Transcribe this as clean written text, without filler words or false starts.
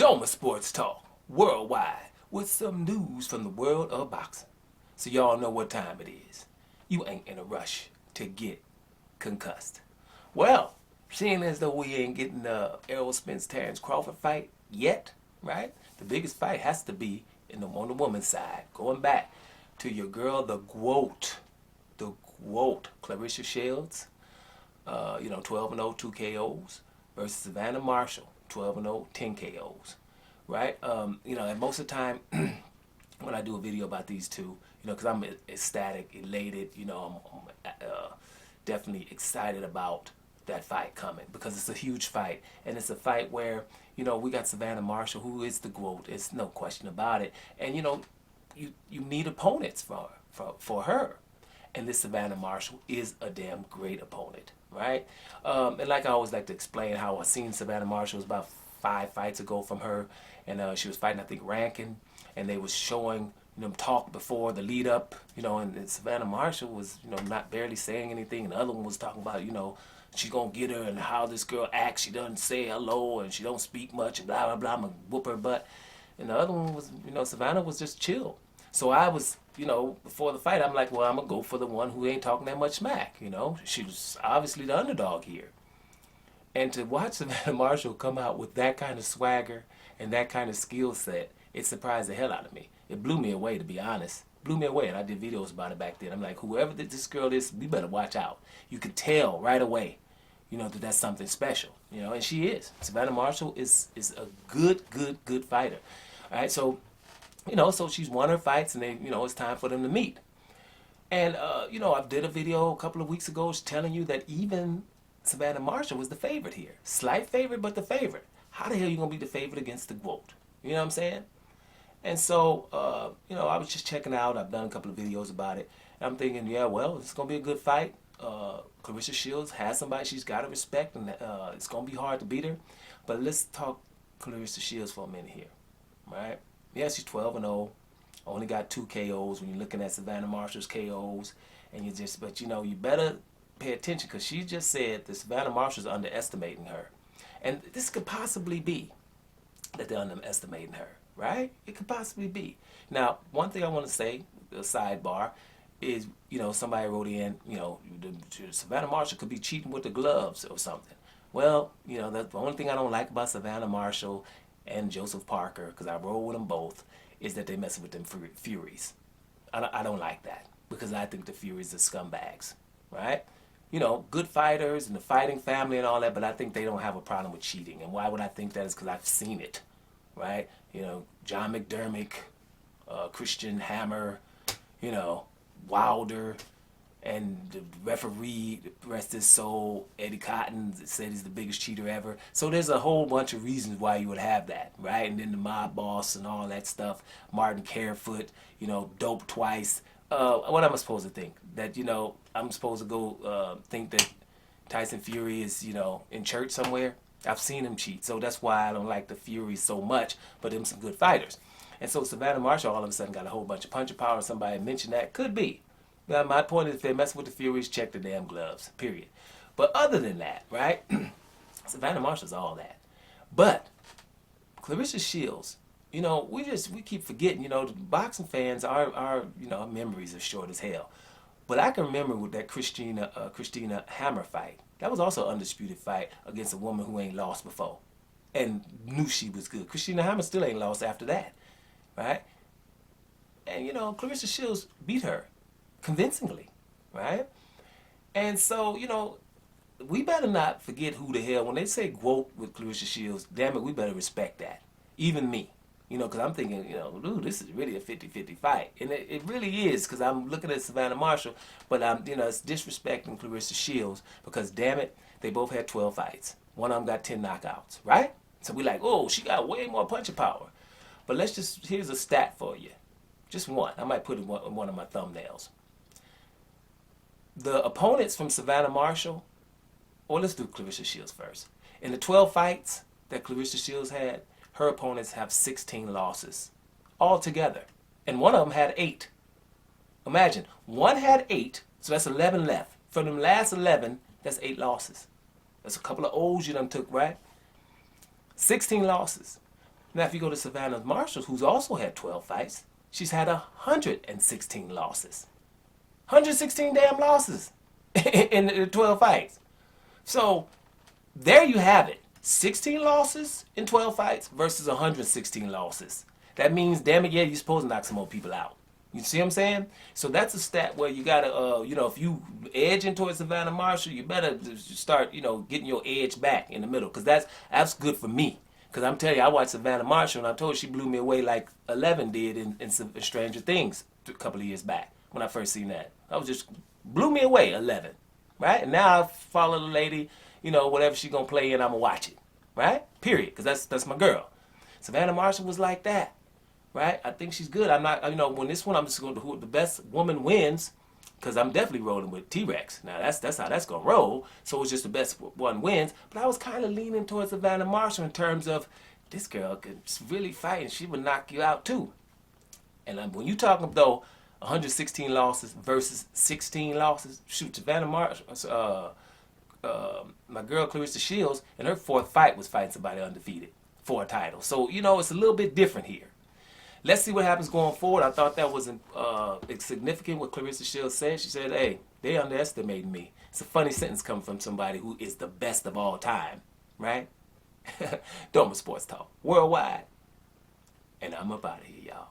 Doma Sports Talk worldwide with some news from the world of boxing. So y'all know what time it is. You ain't in a rush to get concussed. Well, seeing as though we ain't getting the Errol Spence Terrence Crawford fight yet, right? The biggest fight has to be on the woman's side. Going back to your girl, the GWOAT, Claressa Shields, 12-0, 2 KOs versus Savannah Marshall, 12-0, 10 KOs, right? And most of the time when I do a video about these two, because I'm ecstatic, elated, I'm definitely excited about that fight coming because it's a huge fight, and it's a fight where, we got Savannah Marshall, who is the GWOAT, it's no question about it, and you need opponents for her. And this Savannah Marshall is a damn great opponent, right? And like I always like to explain how I seen Savannah Marshall was about 5 fights ago from her, and she was fighting, I think, Rankin, and they was showing them talk before the lead up, and Savannah Marshall was, not barely saying anything, and the other one was talking about, she's gonna get her and how this girl acts, she doesn't say hello and she don't speak much and blah blah blah, I'm gonna whoop her butt. And the other one was, Savannah was just chill. So I was, before the fight, I'm like, well, I'm going to go for the one who ain't talking that much smack, She was obviously the underdog here. And to watch Savannah Marshall come out with that kind of swagger and that kind of skill set, it surprised the hell out of me. It blew me away, to be honest. Blew me away, and I did videos about it back then. I'm like, whoever this girl is, we better watch out. You could tell right away, that that's something special, and she is. Savannah Marshall is a good fighter. All right, so so she's won her fights, and then, it's time for them to meet. And, I did a video a couple of weeks ago telling you that even Savannah Marshall was the favorite here. Slight favorite, but the favorite. How the hell are you going to be the favorite against the GWOAT? You know what I'm saying? And so, I was just checking out. I've done a couple of videos about it. And I'm thinking, yeah, well, it's going to be a good fight. Claressa Shields has somebody she's got to respect, and it's going to be hard to beat her. But let's talk Claressa Shields for a minute here, right? Yes, she's 12-0, only got 2 KOs when you're looking at Savannah Marshall's KOs, and but you better pay attention because she just said that Savannah Marshall's underestimating her. And this could possibly be that they're underestimating her, right? It could possibly be. Now, one thing I want to say, a sidebar, is, somebody wrote in, Savannah Marshall could be cheating with the gloves or something. Well, that's the only thing I don't like about Savannah Marshall and Joseph Parker, because I roll with them both, is that they messing with them Furies. I don't like that, because I think the Furies are scumbags, right? Good fighters and the fighting family and all that, but I think they don't have a problem with cheating. And why would I think that is? Because I've seen it, right? John McDermott, Christian Hammer, Wilder, and the referee, rest his soul, Eddie Cotton, said he's the biggest cheater ever. So there's a whole bunch of reasons why you would have that, right? And then the mob boss and all that stuff, Martin Carefoot, dope twice. What am I supposed to think? That, I'm supposed to go think that Tyson Fury is, in church somewhere? I've seen him cheat, so that's why I don't like the Fury so much, but them some good fighters. And so Savannah Marshall all of a sudden got a whole bunch of puncher power. Somebody mentioned that. Could be. Now, my point is, if they're messing with the Furies, check the damn gloves, period. But other than that, right, Savannah Marshall's all that. But Claressa Shields, we keep forgetting, the boxing fans, our memories are short as hell. But I can remember with that Christina Hammer fight. That was also an undisputed fight against a woman who ain't lost before and knew she was good. Christina Hammer still ain't lost after that, right? And, Claressa Shields beat her convincingly, right? And so, we better not forget who the hell, when they say GWOAT with Claressa Shields, damn it, we better respect that. Even me. Because I'm thinking, dude, this is really a 50-50 fight. And it really is, because I'm looking at Savannah Marshall, but it's disrespecting Claressa Shields because, damn it, they both had 12 fights. One of them got 10 knockouts, right? So we like, oh, she got way more punching power. But here's a stat for you. Just one. I might put it in one of my thumbnails. The opponents from Savannah Marshall, or let's do Claressa Shields first. In the 12 fights that Claressa Shields had, her opponents have 16 losses altogether. And one of them had 8. Imagine, one had 8, so that's 11 left. From them last 11, that's 8 losses. That's a couple of O's you done took, right? 16 losses. Now, if you go to Savannah Marshall, who's also had 12 fights, she's had 116 losses. 116 damn losses in the 12 fights. So there you have it. 16 losses in 12 fights versus 116 losses. That means, damn it, yeah, you're supposed to knock some more people out. You see what I'm saying? So that's a stat where you gotta, if you edging towards Savannah Marshall, you better start, getting your edge back in the middle, because that's good for me. Because I'm telling you, I watched Savannah Marshall, and I told her she blew me away like 11 did in Stranger Things a couple of years back when I first seen that. I was just blew me away 11, right? And now I follow the lady, whatever she gonna play in, I'ma watch it, right? Period. Because that's my girl. Savannah Marshall was like that. Right? I think she's good. I'm not, when this one, I'm just going to who the best woman wins, because I'm definitely rolling with T-Rex. Now, that's how that's going to roll. So it's just the best one wins. But I was kind of leaning towards Savannah Marshall in terms of this girl could really fight and she would knock you out too. And when you talking, though, 116 losses versus 16 losses, shoot, Savannah Marshall, my girl Claressa Shields, in her fourth fight was fighting somebody undefeated for a title. So, it's a little bit different here. Let's see what happens going forward. I thought that was significant what Claressa Shields said. She said, hey, they underestimated me. It's a funny sentence coming from somebody who is the best of all time, right? Doma Sports Talk, worldwide. And I'm up out of here, y'all.